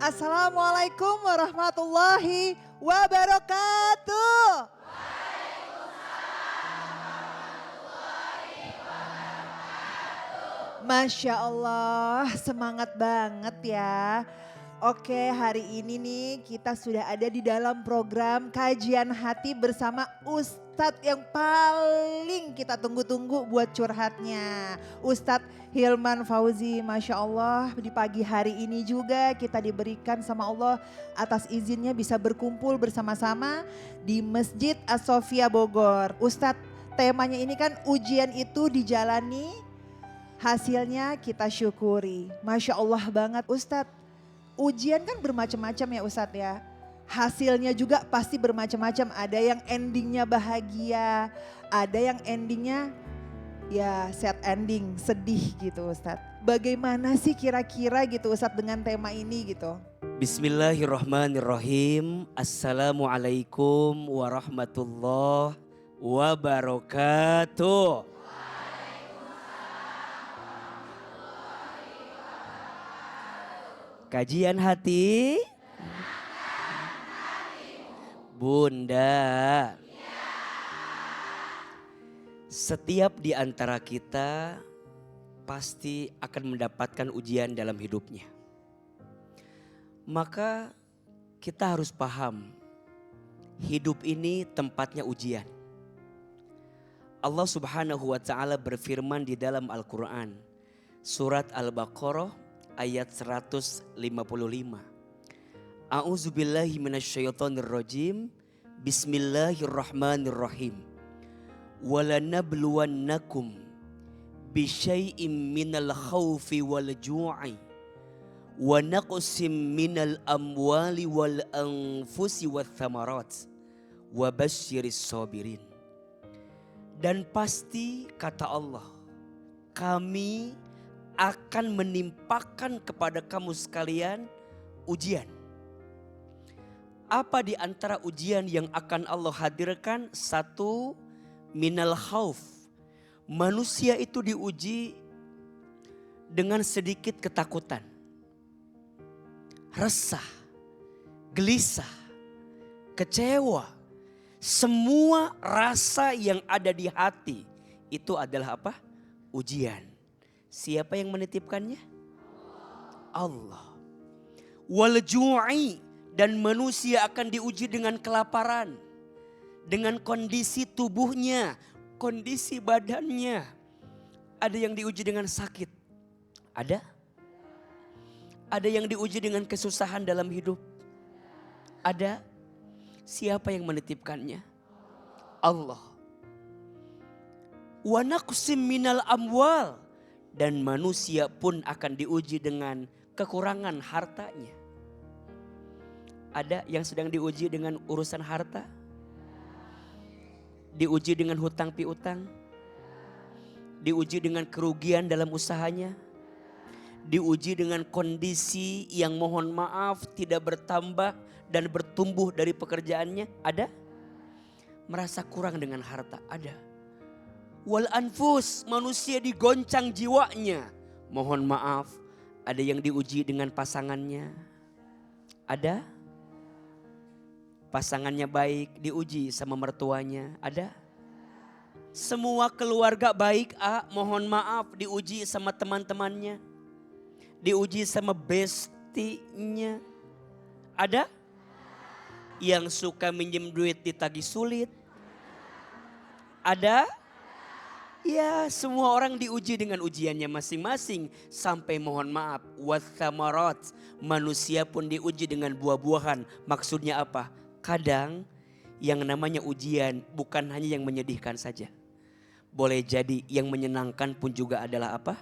Assalamualaikum warahmatullahi wabarakatuh. Masya Allah, semangat banget ya. Oke, hari ini nih kita sudah ada di dalam program Kajian Hati bersama Ustadz yang paling kita tunggu-tunggu buat curhatnya. Ustadz Hilman Fauzi, Masya Allah di pagi hari ini juga kita diberikan sama Allah atas izinnya bisa berkumpul bersama-sama di Masjid As-Sofia Bogor. Ustadz, temanya ini kan ujian itu dijalani, hasilnya kita syukuri. Masya Allah banget Ustadz. Ujian kan bermacam-macam ya Ustadz ya. Hasilnya juga pasti bermacam-macam. Ada yang endingnya bahagia. Ada yang endingnya ya sad ending, sedih gitu Ustadz. Bagaimana sih kira-kira gitu Ustadz dengan tema ini gitu? Bismillahirrahmanirrahim. Assalamualaikum warahmatullahi wabarakatuh. Kajian hati, Bunda. Setiap di antara kita pasti akan mendapatkan ujian dalam hidupnya. Maka kita harus paham, hidup ini tempatnya ujian. Allah Subhanahu wa taala berfirman di dalam Al-Qur'an, surat Al-Baqarah ayat 155. A'udzubillahi minasyaitonirrajim. Bismillahirrahmanirrahim. Walanabluwannakum bisyai'im minal khawfi wal ju'i wa naqsim minal amwali wal anfusi wath thamarat wa basyiris sabirin. Dan pasti kata Allah, kami akan menimpakan kepada kamu sekalian ujian. Apa di antara ujian yang akan Allah hadirkan? Satu, minal khauf. Manusia itu diuji dengan sedikit ketakutan, resah, gelisah, kecewa. Semua rasa yang ada di hati itu adalah apa? Ujian. Siapa yang menitipkannya? Allah. Wal ju'i, dan manusia akan diuji dengan kelaparan, dengan kondisi tubuhnya, kondisi badannya. Ada yang diuji dengan sakit. Ada? Ada yang diuji dengan kesusahan dalam hidup. Ada? Siapa yang menitipkannya? Allah. Wa naqsim minal amwal, dan manusia pun akan diuji dengan kekurangan hartanya. Ada yang sedang diuji dengan urusan harta? Diuji dengan hutang piutang? Diuji dengan kerugian dalam usahanya? Diuji dengan kondisi yang mohon maaf tidak bertambah dan bertumbuh dari pekerjaannya? Ada? Merasa kurang dengan harta? Ada. Wal anfus, manusia digoncang jiwanya. Mohon maaf, ada yang diuji dengan pasangannya. Ada? Pasangannya baik, diuji sama mertuanya. Ada? Semua keluarga baik, mohon maaf, diuji sama teman-temannya. Diuji sama bestinya. Ada? Yang suka minjem duit ditagih sulit. Ada? Ya, semua orang diuji dengan ujiannya masing-masing. Sampai mohon maaf, wathamarat, manusia pun diuji dengan buah-buahan. Maksudnya apa? Kadang yang namanya ujian bukan hanya yang menyedihkan saja. Boleh jadi yang menyenangkan pun juga adalah apa?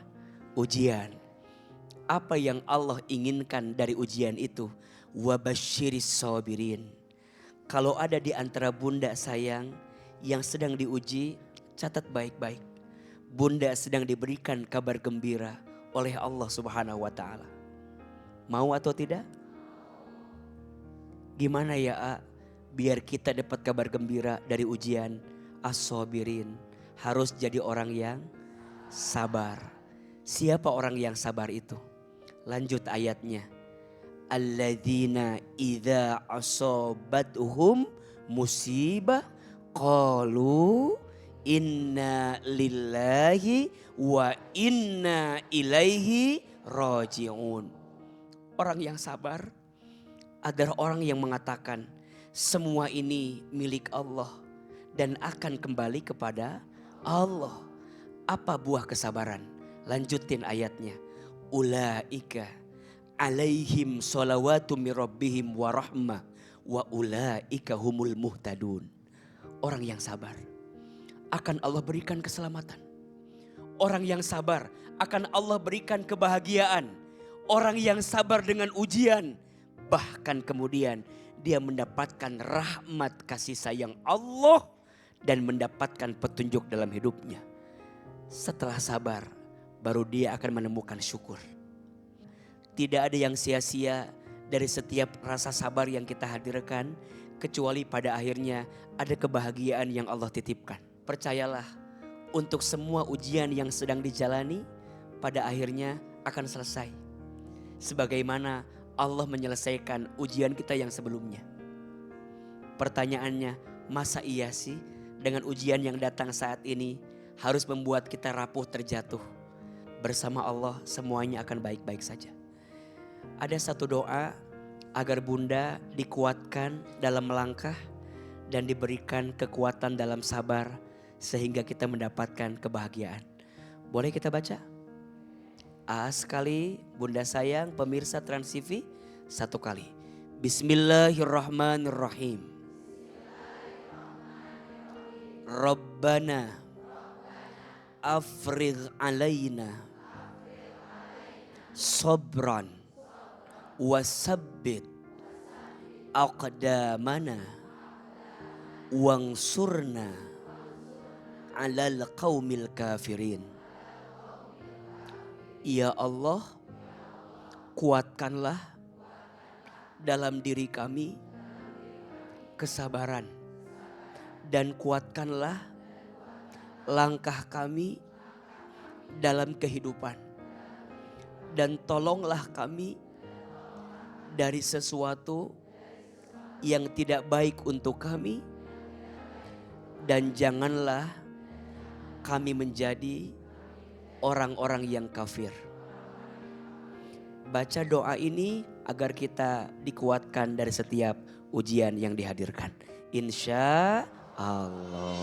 Ujian. Apa yang Allah inginkan dari ujian itu? Wabasyiris sabirin. Kalau ada di antara bunda sayang yang sedang diuji, catat baik-baik. Bunda sedang diberikan kabar gembira oleh Allah Subhanahu wa taala. Mau atau tidak? Gimana ya, biar kita dapat kabar gembira dari ujian? As-sabirin, harus jadi orang yang sabar. Siapa orang yang sabar itu? Lanjut ayatnya. alladzina idza asabatuhum musibah qalu inna lillahi wa inna ilaihi raji'un. Orang yang sabar adalah orang yang mengatakan semua ini milik Allah dan akan kembali kepada Allah. Apa buah kesabaran? Lanjutin ayatnya. Ulaika alaihim salawatu min rabbihim wa rahmah wa ulaika humul muhtadun. Orang yang sabar akan Allah berikan keselamatan. Orang yang sabar akan Allah berikan kebahagiaan. Orang yang sabar dengan ujian, bahkan kemudian dia mendapatkan rahmat kasih sayang Allah dan mendapatkan petunjuk dalam hidupnya. Setelah sabar, baru dia akan menemukan syukur. Tidak ada yang sia-sia dari setiap rasa sabar yang kita hadirkan, kecuali pada akhirnya ada kebahagiaan yang Allah titipkan. Percayalah, untuk semua ujian yang sedang dijalani, pada akhirnya akan selesai. Sebagaimana Allah menyelesaikan ujian kita yang sebelumnya. Pertanyaannya, masa iya sih dengan ujian yang datang saat ini harus membuat kita rapuh terjatuh? Bersama Allah semuanya akan baik-baik saja. Ada satu doa agar Bunda dikuatkan dalam melangkah dan diberikan kekuatan dalam sabar sehingga kita mendapatkan kebahagiaan. Boleh kita baca? Sekali, Bunda sayang, pemirsa Trans TV, satu kali. Bismillahirrahmanirrahim. Rabbana afrigh alaina sabran wasabbit aqdamana wansurna alal qaumil kafirin. Ya Allah, kuatkanlah dalam diri kami kesabaran dan kuatkanlah langkah kami dalam kehidupan dan tolonglah kami dari sesuatu yang tidak baik untuk kami dan janganlah kami menjadi orang-orang yang kafir. Baca doa ini agar kita dikuatkan dari setiap ujian yang dihadirkan. Insya Allah.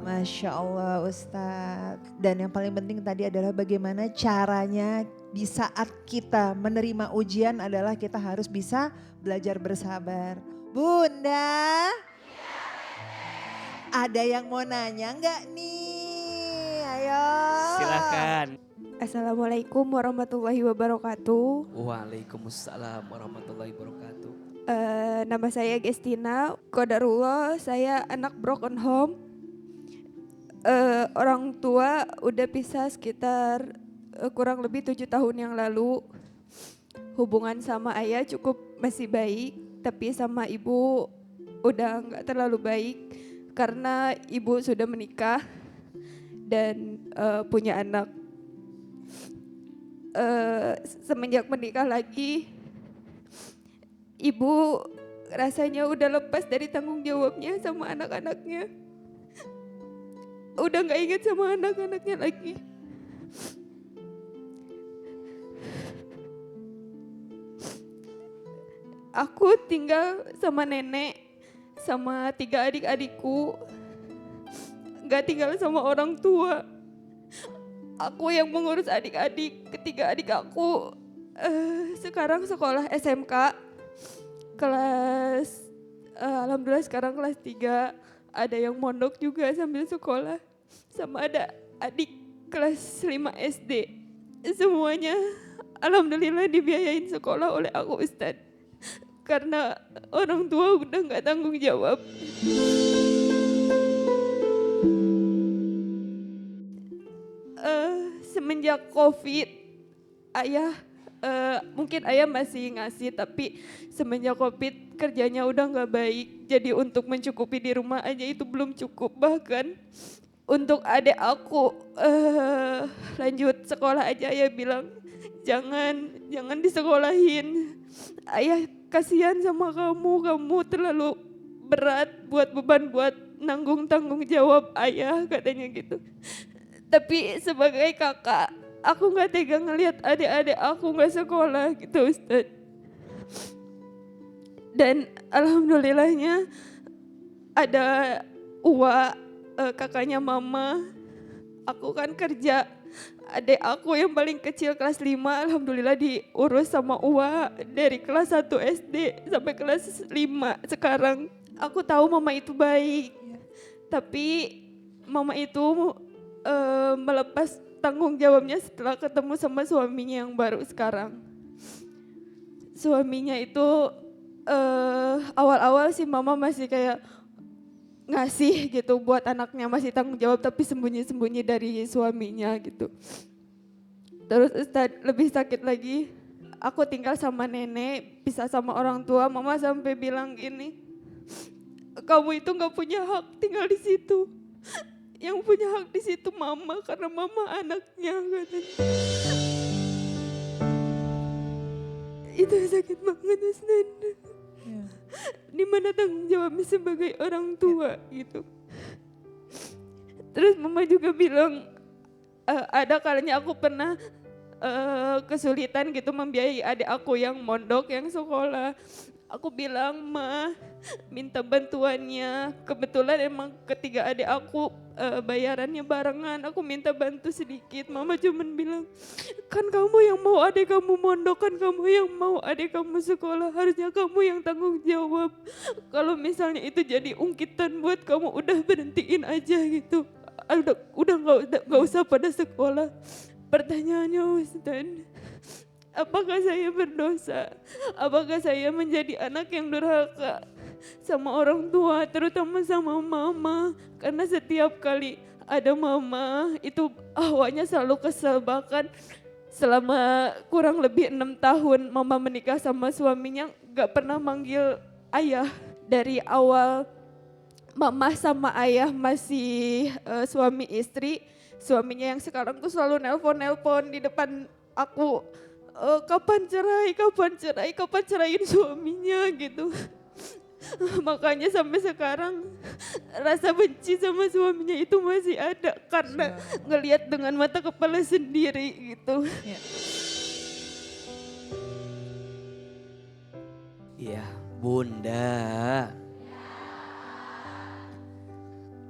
Masya Allah Ustadz. Dan yang paling penting tadi adalah bagaimana caranya di saat kita menerima ujian adalah kita harus bisa belajar bersabar. Bunda, ada yang mau nanya nggak nih? Ayo. Silakan. Assalamualaikum warahmatullahi wabarakatuh. Waalaikumsalam warahmatullahi wabarakatuh. Nama saya Gestina. Qadarullah saya anak broken home. Orang tua udah pisah sekitar kurang lebih 7 tahun yang lalu. Hubungan sama ayah cukup masih baik, tapi sama ibu udah nggak terlalu baik karena ibu sudah menikah dan punya anak. Semenjak menikah lagi, ibu rasanya udah lepas dari tanggung jawabnya sama anak-anaknya. Udah gak ingat sama anak-anaknya lagi. Aku tinggal sama nenek, sama 3 adik-adikku. Gak tinggal sama orang tua. Aku yang mengurus adik-adik, ketiga adik aku sekarang sekolah SMK. Alhamdulillah sekarang kelas 3. Ada yang mondok juga sambil sekolah. Sama ada adik kelas 5 SD. Semuanya alhamdulillah dibiayain sekolah oleh aku Ustadz. Karena orang tua udah gak tanggung jawab. Semenjak COVID, ayah mungkin ayah masih ngasih, tapi semenjak COVID kerjanya udah gak baik. Jadi untuk mencukupi di rumah aja itu belum cukup. Bahkan untuk adik aku lanjut sekolah aja, ayah bilang jangan disekolahin. Ayah kasihan sama kamu terlalu berat buat beban buat tanggung jawab ayah, katanya gitu. Tapi sebagai kakak, aku nggak tega ngelihat adik-adik aku nggak sekolah gitu, Ustaz. Dan alhamdulillahnya ada Uwa, kakaknya mama. Aku kan kerja, adik aku yang paling kecil kelas 5 alhamdulillah diurus sama Uwa dari kelas 1 SD sampai kelas 5 sekarang. Aku tahu mama itu baik, tapi mama itu melepas tanggung jawabnya setelah ketemu sama suaminya yang baru sekarang. Suaminya itu awal-awal sih mama masih kayak ngasih gitu buat anaknya, masih tanggung jawab tapi sembunyi-sembunyi dari suaminya gitu. Terus Ustaz, lebih sakit lagi, aku tinggal sama nenek, pisah sama orang tua, mama sampai bilang gini, kamu itu nggak punya hak tinggal di situ. Yang punya hak di situ mama, karena mama anaknya, katanya. Itu sakit banget, Ustaz. Ya. Di mana tanggung jawabnya sebagai orang tua gitu. Terus mama juga bilang ada kalanya aku pernah kesulitan gitu membiayai adik aku yang mondok, yang sekolah. Aku bilang, Ma, minta bantuannya. Kebetulan emang ketiga adik aku bayarannya barengan. Aku minta bantu sedikit. Mama cuman bilang, kan kamu yang mau adik kamu mondok, kan kamu yang mau adik kamu sekolah. Harusnya kamu yang tanggung jawab. Kalau misalnya itu jadi ungkitan buat kamu, udah berhentiin aja gitu. Udah nggak usah pada sekolah. Pertanyaannya, Ustaz, apakah saya berdosa? Apakah saya menjadi anak yang durhaka sama orang tua, terutama sama mama? Karena setiap kali ada mama, itu awalnya selalu kesel. Bahkan selama kurang lebih 6 tahun mama menikah sama suaminya, gak pernah manggil ayah. Dari awal mama sama ayah masih suami istri, suaminya yang sekarang tuh selalu nelpon di depan aku. Kapan kapan ceraiin suaminya gitu. Makanya sampai sekarang rasa benci sama suaminya itu masih ada karena ngelihat dengan mata kepala sendiri gitu. Ya, Bunda.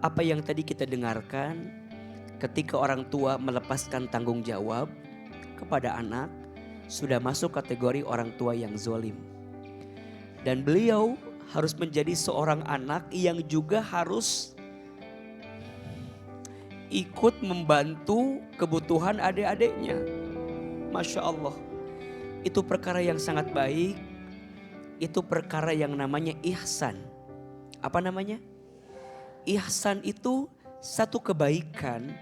Apa yang tadi kita dengarkan, ketika orang tua melepaskan tanggung jawab kepada anak, sudah masuk kategori orang tua yang zalim. Dan beliau harus menjadi seorang anak yang juga harus ikut membantu kebutuhan adik-adiknya. Masya Allah. Itu perkara yang sangat baik. Itu perkara yang namanya ihsan. Apa namanya? Ihsan itu satu kebaikan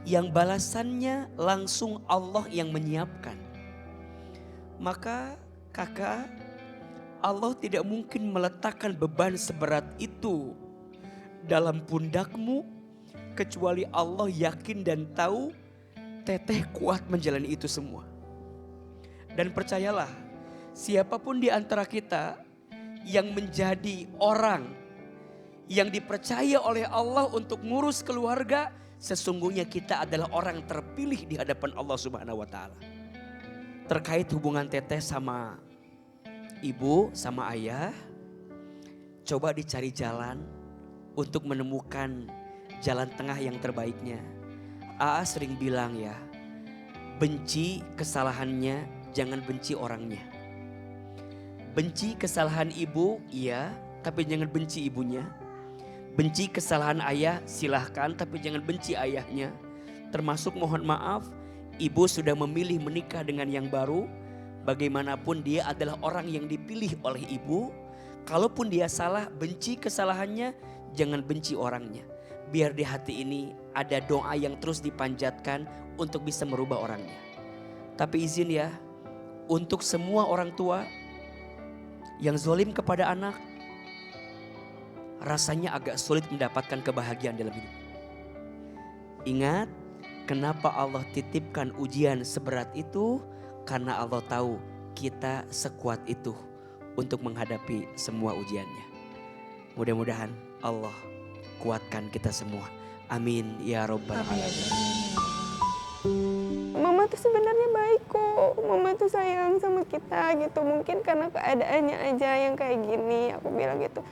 yang balasannya langsung Allah yang menyiapkan. Maka kakak, Allah tidak mungkin meletakkan beban seberat itu dalam pundakmu kecuali Allah yakin dan tahu teteh kuat menjalani itu semua. Dan percayalah, siapapun di antara kita yang menjadi orang yang dipercaya oleh Allah untuk ngurus keluarga, sesungguhnya kita adalah orang terpilih di hadapan Allah Subhanahu wa taala. Terkait hubungan teteh sama ibu, sama ayah, coba dicari jalan untuk menemukan jalan tengah yang terbaiknya. Aa sering bilang ya, benci kesalahannya, jangan benci orangnya. Benci kesalahan ibu, iya, tapi jangan benci ibunya. Benci kesalahan ayah, silahkan, tapi jangan benci ayahnya. Termasuk mohon maaf, ibu sudah memilih menikah dengan yang baru. Bagaimanapun dia adalah orang yang dipilih oleh ibu. Kalaupun dia salah, benci kesalahannya, jangan benci orangnya. Biar di hati ini ada doa yang terus dipanjatkan untuk bisa merubah orangnya. Tapi izin ya, untuk semua orang tua yang zalim kepada anak, rasanya agak sulit mendapatkan kebahagiaan dalam hidup. Ingat, kenapa Allah titipkan ujian seberat itu? Karena Allah tahu kita sekuat itu untuk menghadapi semua ujiannya. Mudah-mudahan Allah kuatkan kita semua. Amin ya robbal alamin. Mama tuh sebenarnya baik kok, mama tuh sayang sama kita gitu. Mungkin karena keadaannya aja yang kayak gini, aku bilang gitu.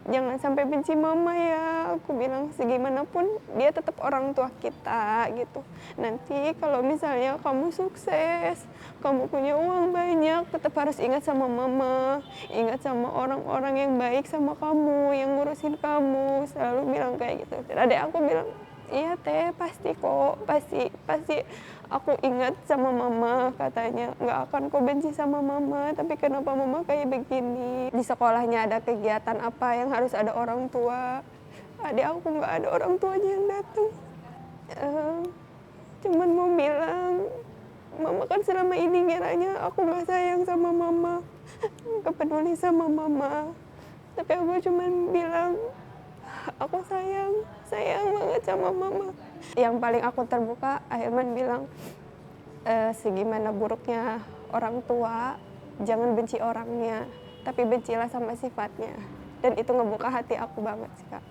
Jangan sampai benci mama ya, aku bilang segimanapun dia tetap orang tua kita gitu. Nanti kalau misalnya kamu sukses, kamu punya uang banyak, tetap harus ingat sama mama, ingat sama orang-orang yang baik sama kamu, yang ngurusin kamu, selalu bilang kayak gitu. Dan adik aku bilang, iya teh pasti kok, pasti aku ingat sama mama, katanya nggak akan kok benci sama mama, tapi kenapa mama kayak begini. Di sekolahnya ada kegiatan apa yang harus ada orang tua, adik aku nggak ada orang tuanya yang datang. Cuman mau bilang, mama kan selama ini ngiranya aku nggak sayang sama mama, nggak peduli sama mama, tapi aku cuman bilang aku sayang banget sama mama. Yang paling aku terbuka, Ahilman bilang, segimana buruknya orang tua, jangan benci orangnya, tapi bencilah sama sifatnya. Dan itu ngebuka hati aku banget sih, Kak.